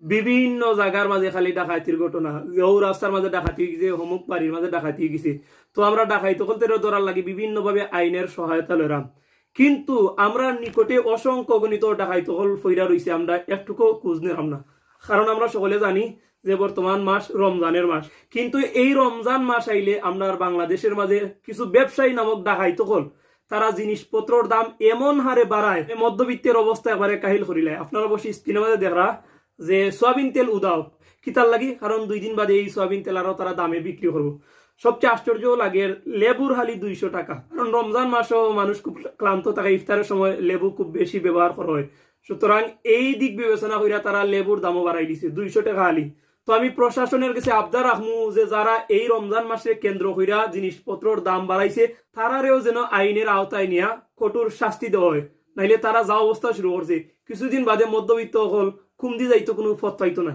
বিভিন্ন জায়গার মাঝে খালি ডাকাতির ঘটনা, ও রাস্তার মাঝে ডাকাতি গেছে, অমুক বাড়ির মাঝে ডাকাতি গেছে। তো আমরা ডাকাইত করতে ধরার লাগে বিভিন্নভাবে আইনের সহায়তা লইলাম, কিন্তু আমরা নিকটে অসংখ্য গণিত ডাকাইত হল ফইরা রইছে, আমরা একটুকু খোঁজ নিলাম না। কারণ আমরা সকলে জানি যে বর্তমান মাস রমজানের মাস, কিন্তু এই রমজান মাস আইলে আমরা বাংলাদেশের মাঝে কিছু ব্যবসায়ী নামক ডাকাইত হল তারা জিনিসপত্রের দাম এমন হারে বাড়ায়, মধ্যবিত্তের অবস্থা একবারে কাহিল করিলে। আপনারা অবশ্যই স্ক্রিনের মাঝে দেখরা যে সয়াবিন তেল উদাও কিতার লাগি, কারণ 2 দিন বাদে এই সয়াবিন তেল আরো তারা দামে বিক্রি করবো। সবচেয়ে আশ্চর্য লাগে লেবুর হালি 200 টাকা, কারণ রমজান মাসও মানুষ খুব ক্লান্ত থাকে, ইফতারের সময় লেবু খুব বেশি ব্যবহার করা হয়। সুতরাং এই দিক বিবেচনা করিয়া তারা লেবুর দামও বাড়াই দিছে 200 টাকা হালি। তো আমি প্রশাসনের কাছে আবদার রাখমু যে যারা এই রমজান মাসে কেন্দ্র কইরা জিনিসপত্রের দাম বাড়াইছে তারারেও যেন আইনের আওতায় নিয়া কঠোর শাস্তি দেওয়া হয়, নাইলে তারা যা অবস্থা শুরু করছে কিছুদিন বাদে মধ্যবিত্ত হল কুমদি যাইতো কোনো পথ পাইতো না।